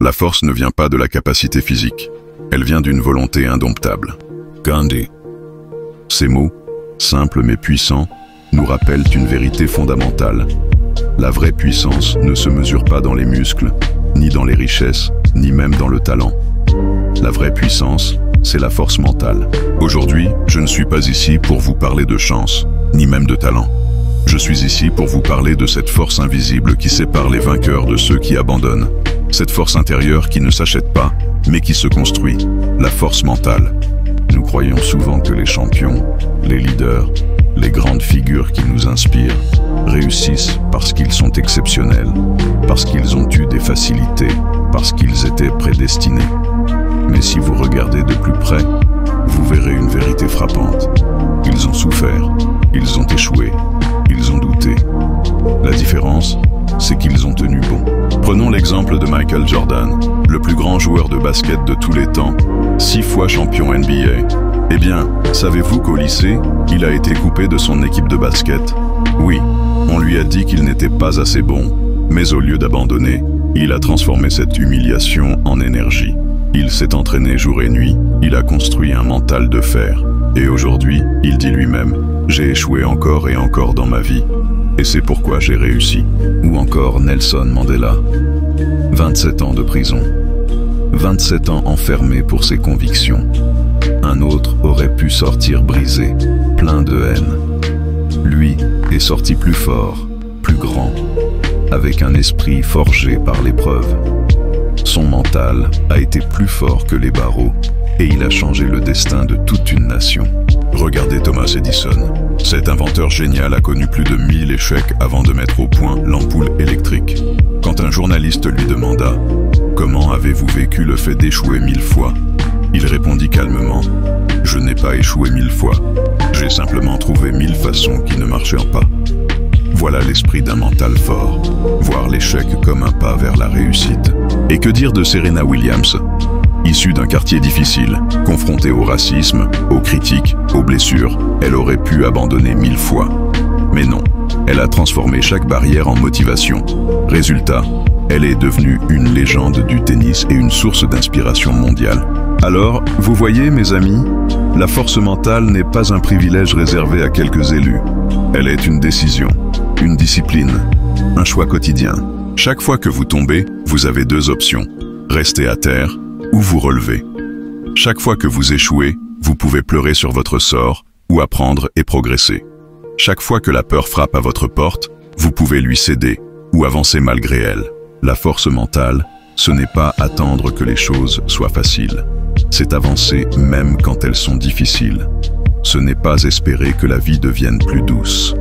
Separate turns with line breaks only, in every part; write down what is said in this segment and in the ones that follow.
La force ne vient pas de la capacité physique, elle vient d'une volonté indomptable. Gandhi. Ces mots, simples mais puissants, nous rappellent une vérité fondamentale. La vraie puissance ne se mesure pas dans les muscles, ni dans les richesses, ni même dans le talent. La vraie puissance, c'est la force mentale. Aujourd'hui, je ne suis pas ici pour vous parler de chance, ni même de talent. Je suis ici pour vous parler de cette force invisible qui sépare les vainqueurs de ceux qui abandonnent. Cette force intérieure qui ne s'achète pas, mais qui se construit, la force mentale. Nous croyons souvent que les champions, les leaders, les grandes figures qui nous inspirent, réussissent parce qu'ils sont exceptionnels, parce qu'ils ont eu des facilités, parce qu'ils étaient prédestinés. Mais si vous regardez de plus près, vous verrez une vérité frappante. Ils ont souffert, ils ont échoué, ils ont douté. La différence, c'est qu'ils ont tenu bon. Prenons l'exemple de Michael Jordan, le plus grand joueur de basket de tous les temps, 6 fois champion NBA. Eh bien, savez-vous qu'au lycée, il a été coupé de son équipe de basket? Oui, on lui a dit qu'il n'était pas assez bon, mais au lieu d'abandonner, il a transformé cette humiliation en énergie. Il s'est entraîné jour et nuit, il a construit un mental de fer. Et aujourd'hui, il dit lui-même, « J'ai échoué encore et encore dans ma vie. Et c'est pourquoi j'ai réussi. » Ou encore Nelson Mandela. 27 ans de prison. 27 ans enfermé pour ses convictions. Un autre aurait pu sortir brisé, plein de haine. Lui est sorti plus fort, plus grand, avec un esprit forgé par l'épreuve. Son mental a été plus fort que les barreaux et il a changé le destin de toute une nation. Regardez Thomas Edison. Cet inventeur génial a connu plus de 1000 échecs avant de mettre au point l'ampoule électrique. Quand un journaliste lui demanda « Comment avez-vous vécu le fait d'échouer 1000 fois ?» il répondit calmement « Je n'ai pas échoué 1000 fois. J'ai simplement trouvé 1000 façons qui ne marchèrent pas. » Voilà l'esprit d'un mental fort, voir l'échec comme un pas vers la réussite. Et que dire de Serena Williams? Issue d'un quartier difficile, confrontée au racisme, aux critiques, aux blessures, elle aurait pu abandonner 1000 fois. Mais non, elle a transformé chaque barrière en motivation. Résultat, elle est devenue une légende du tennis et une source d'inspiration mondiale. Alors, vous voyez mes amis, la force mentale n'est pas un privilège réservé à quelques élus. Elle est une décision, une discipline, un choix quotidien. Chaque fois que vous tombez, vous avez 2 options, rester à terre ou vous relever. Chaque fois que vous échouez, vous pouvez pleurer sur votre sort ou apprendre et progresser. Chaque fois que la peur frappe à votre porte, vous pouvez lui céder ou avancer malgré elle. La force mentale, ce n'est pas attendre que les choses soient faciles. C'est avancer même quand elles sont difficiles. Ce n'est pas espérer que la vie devienne plus douce.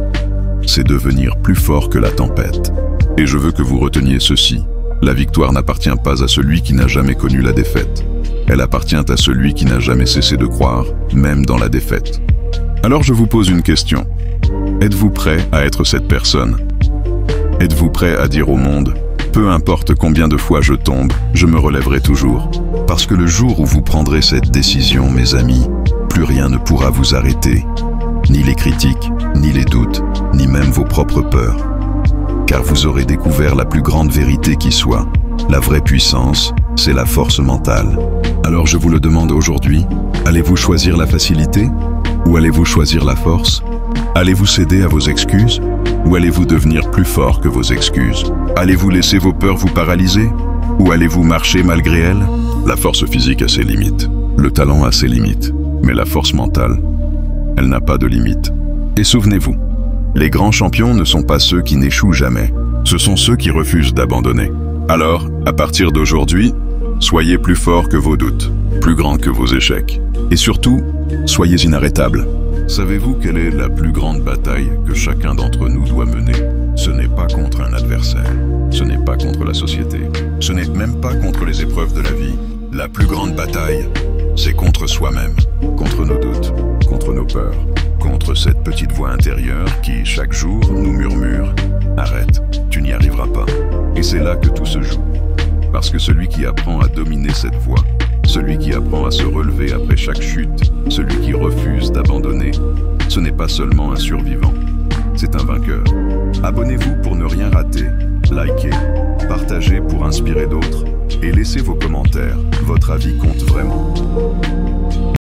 C'est devenir plus fort que la tempête. Et je veux que vous reteniez ceci. La victoire n'appartient pas à celui qui n'a jamais connu la défaite. Elle appartient à celui qui n'a jamais cessé de croire, même dans la défaite. Alors je vous pose une question. Êtes-vous prêt à être cette personne? Êtes-vous prêt à dire au monde, peu importe combien de fois je tombe, je me relèverai toujours? Parce que le jour où vous prendrez cette décision, mes amis, plus rien ne pourra vous arrêter. Ni les critiques, ni les doutes, ni même vos propres peurs. Car vous aurez découvert la plus grande vérité qui soit. La vraie puissance, c'est la force mentale. Alors je vous le demande aujourd'hui, allez-vous choisir la facilité? Ou allez-vous choisir la force? Allez-vous céder à vos excuses? Ou allez-vous devenir plus fort que vos excuses? Allez-vous laisser vos peurs vous paralyser? Ou allez-vous marcher malgré elles? La force physique a ses limites. Le talent a ses limites. Mais la force mentale, elle n'a pas de limite. Et souvenez-vous, les grands champions ne sont pas ceux qui n'échouent jamais. Ce sont ceux qui refusent d'abandonner. Alors, à partir d'aujourd'hui, soyez plus forts que vos doutes, plus grands que vos échecs. Et surtout, soyez inarrêtables. Savez-vous quelle est la plus grande bataille que chacun d'entre nous doit mener? Ce n'est pas contre un adversaire, ce n'est pas contre la société, ce n'est même pas contre les épreuves de la vie. La plus grande bataille, c'est contre soi-même, contre nos doutes, contre nos peurs, contre cette petite voix intérieure qui, chaque jour, nous murmure « Arrête, tu n'y arriveras pas ». Et c'est là que tout se joue. Parce que celui qui apprend à dominer cette voix, celui qui apprend à se relever après chaque chute, celui qui refuse d'abandonner, ce n'est pas seulement un survivant, c'est un vainqueur. Abonnez-vous pour ne rien rater, likez, partagez pour inspirer d'autres. Et laissez vos commentaires, votre avis compte vraiment.